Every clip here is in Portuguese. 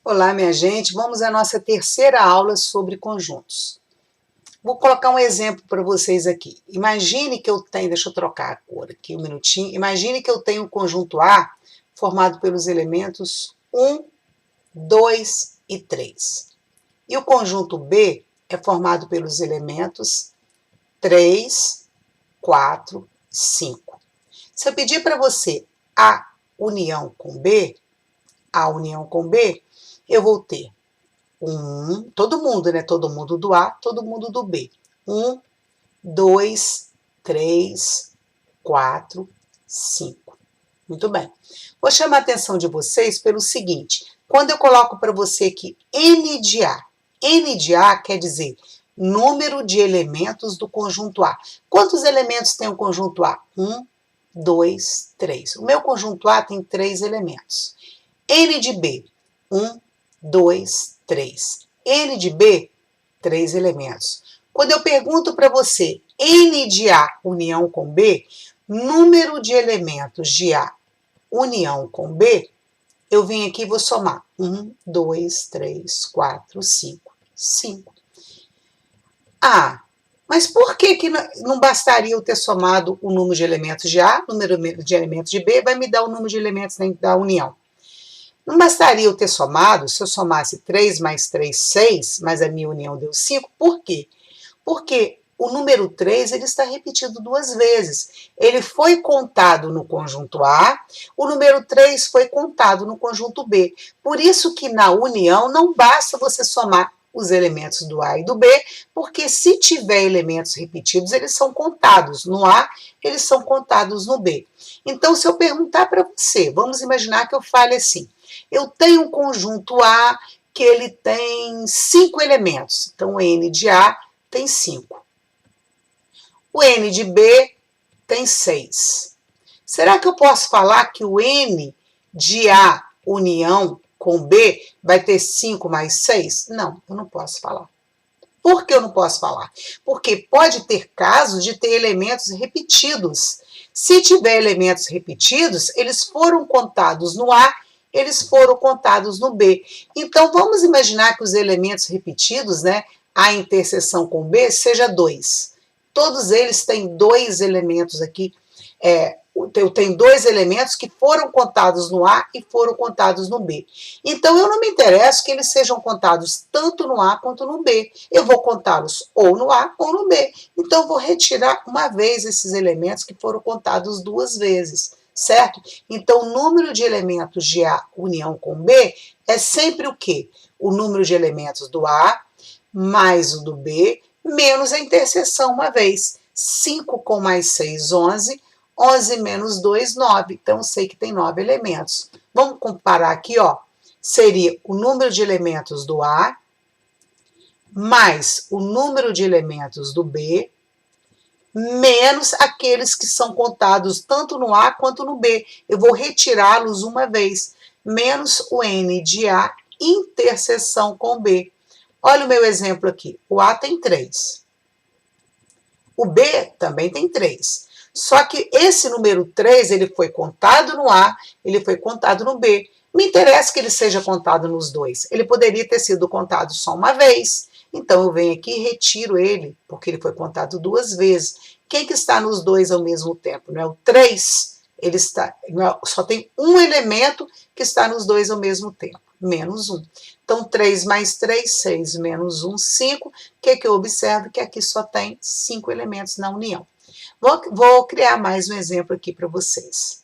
Olá, minha gente, vamos à nossa terceira aula sobre conjuntos. Vou colocar um exemplo para vocês aqui. Imagine que eu tenho, deixa eu trocar a cor aqui um minutinho. Imagine que eu tenho um conjunto A formado pelos elementos 1, 2 e 3. E o conjunto B é formado pelos elementos 3, 4, 5. Se eu pedir para você A união com B, eu vou ter todo mundo, né? Todo mundo do A, todo mundo do B. 1, 2, 3, 4, 5. Muito bem. Vou chamar a atenção de vocês pelo seguinte. Quando eu coloco para você aqui N de A quer dizer número de elementos do conjunto A. Quantos elementos tem o conjunto A? 1, 2, 3. O meu conjunto A tem 3 elementos. N de B, 1, 2, 3. N de B, 3 elementos. Quando eu pergunto para você N de A união com B, número de elementos de A união com B, eu venho aqui e vou somar. 1, 2, 3, 4, 5. 5. Ah, mas por que não bastaria eu ter somado o número de elementos de A, o número de elementos de B, vai me dar o número de elementos da união? Não bastaria eu ter somado, se eu somasse 3 mais 3, 6, mas a minha união deu 5, por quê? Porque o número 3 ele está repetido 2 vezes. Ele foi contado no conjunto A, o número 3 foi contado no conjunto B. Por isso que na união não basta você somar os elementos do A e do B, porque se tiver elementos repetidos, eles são contados no A, eles são contados no B. Então, se eu perguntar para você, vamos imaginar que eu fale assim, eu tenho um conjunto A que ele tem 5 elementos. Então, o N de A tem 5. O N de B tem 6. Será que eu posso falar que o N de A união com B vai ter 5 mais 6? Não, eu não posso falar. Por que eu não posso falar? Porque pode ter casos de ter elementos repetidos. Se tiver elementos repetidos, eles foram contados no A, eles foram contados no B. Então, vamos imaginar que os elementos repetidos, né, A interseção com B, seja 2. Todos eles têm 2 elementos aqui. Eu tenho 2 elementos que foram contados no A e foram contados no B. Então, eu não me interesso que eles sejam contados tanto no A quanto no B. Eu vou contá-los ou no A ou no B. Então, eu vou retirar uma vez esses elementos que foram contados 2 vezes, certo? Então, o número de elementos de A união com B é sempre o quê? O número de elementos do A mais o do B, menos a interseção uma vez. 5 com mais 6, 11. 11 menos 2, 9. Então, eu sei que tem 9 elementos. Vamos comparar aqui, ó. Seria o número de elementos do A mais o número de elementos do B, menos aqueles que são contados tanto no A quanto no B. Eu vou retirá-los uma vez, menos o N de A interseção com B. Olha o meu exemplo aqui. O A tem 3. O B também tem 3. Só que esse número 3, ele foi contado no A, ele foi contado no B. Me interessa que ele seja contado nos dois. Ele poderia ter sido contado só uma vez. Então, eu venho aqui e retiro ele, porque ele foi contado 2 vezes. Quem que está nos dois ao mesmo tempo? Não é o 3? Ele está, só tem um elemento que está nos dois ao mesmo tempo, menos 1. Então, 3 mais 3, 6, menos 1, 5. O que eu observo? Que aqui só tem 5 elementos na união. Vou criar mais um exemplo aqui para vocês.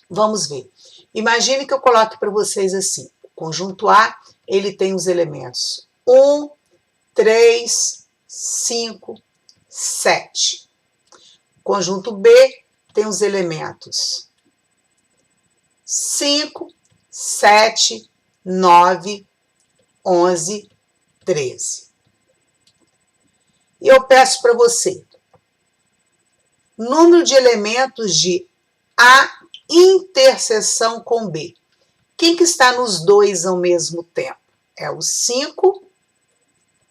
Vamos ver. Imagine que eu coloque para vocês assim. O conjunto A, ele tem os elementos 1, 3, 5, 7. O conjunto B tem os elementos 5, 7, 9, 11, 13. E eu peço para você, número de elementos de A interseção com B. Quem que está nos dois ao mesmo tempo? É o 5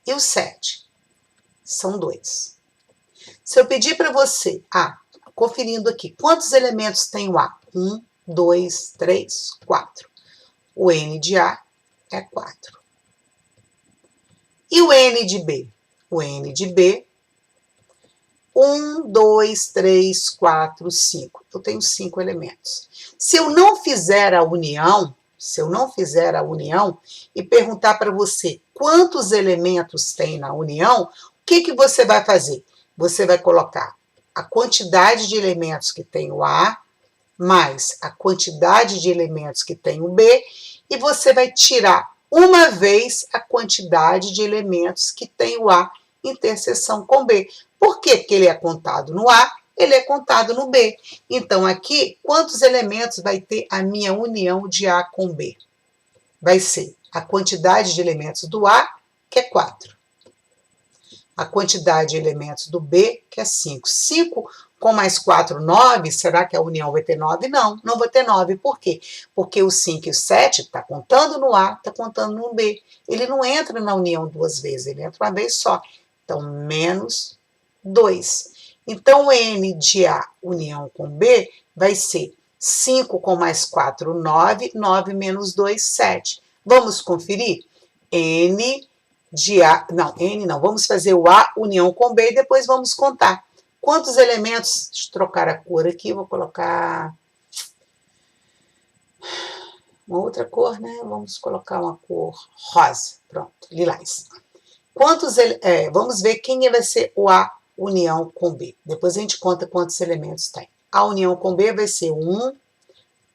e o 7. São 2. Se eu pedir para você, conferindo aqui, quantos elementos tem o A? 1, 2, 3, 4. O N de A é 4. E o N de B? O N de B, 1, 2, 3, 4, 5. Eu tenho 5 elementos. Se eu não fizer a união, e perguntar para você quantos elementos tem na união, o que você vai fazer? Você vai colocar a quantidade de elementos que tem o A, mais a quantidade de elementos que tem o B, e você vai tirar uma vez a quantidade de elementos que tem o A interseção com B. Por quê? Porque ele é contado no A, ele é contado no B. Então, aqui, quantos elementos vai ter a minha união de A com B? Vai ser a quantidade de elementos do A, que é 4. A quantidade de elementos do B, que é 5. 5 com mais 4, 9. Será que a união vai ter 9? Não, não vai ter 9. Por quê? Porque o 5 e o 7 está contando no A, está contando no B. Ele não entra na união duas vezes, ele entra uma vez só. Então, menos 2. Então, o N de A união com B vai ser 5 com mais 4, 9. 9 menos 2, 7. Vamos conferir? N de A... Não, N não. Vamos fazer o A união com B e depois vamos contar. Quantos elementos? Deixa eu trocar a cor aqui. Vou colocar uma outra cor, né? Vamos colocar uma cor rosa. Pronto, lilás. Vamos ver quem vai ser o A união com B. Depois a gente conta quantos elementos tem. A união com B vai ser 1,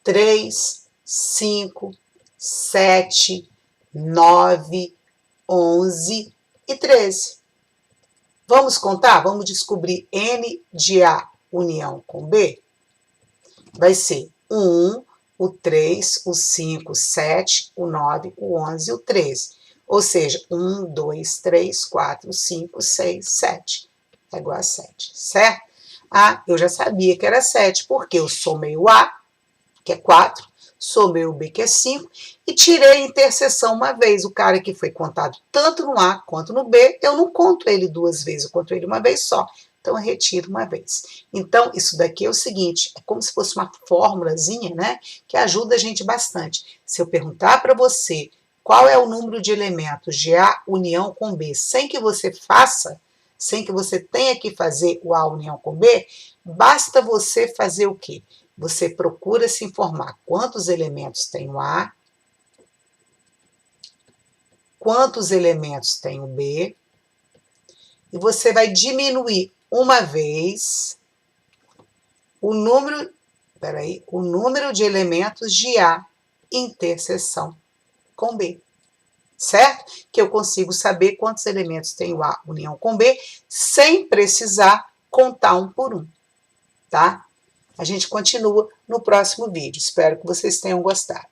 3, 5, 7, 9, 11 e 13. Vamos contar? Vamos descobrir N de A união com B? Vai ser o 1, o 3, o 5, o 7, o 9, o 11 e o 13. Ou seja, 1, 2, 3, 4, 5, 6, 7. É igual a 7, certo? Ah, eu já sabia que era 7, porque eu somei o A, que é 4, somei o B, que é 5, e tirei a interseção uma vez. O cara que foi contado tanto no A quanto no B, eu não conto ele duas vezes, eu conto ele uma vez só. Então, eu retiro uma vez. Então, isso daqui é o seguinte, é como se fosse uma fórmulazinha, né? Que ajuda a gente bastante. Se eu perguntar para você qual é o número de elementos de A união com B, sem que você tenha que fazer o A união com B, basta você fazer o quê? Você procura se informar quantos elementos tem o A, quantos elementos tem o B, e você vai diminuir uma vez o número de elementos de A interseção com B, certo? Que eu consigo saber quantos elementos tem o A união com B, sem precisar contar um por um, tá? A gente continua no próximo vídeo. Espero que vocês tenham gostado.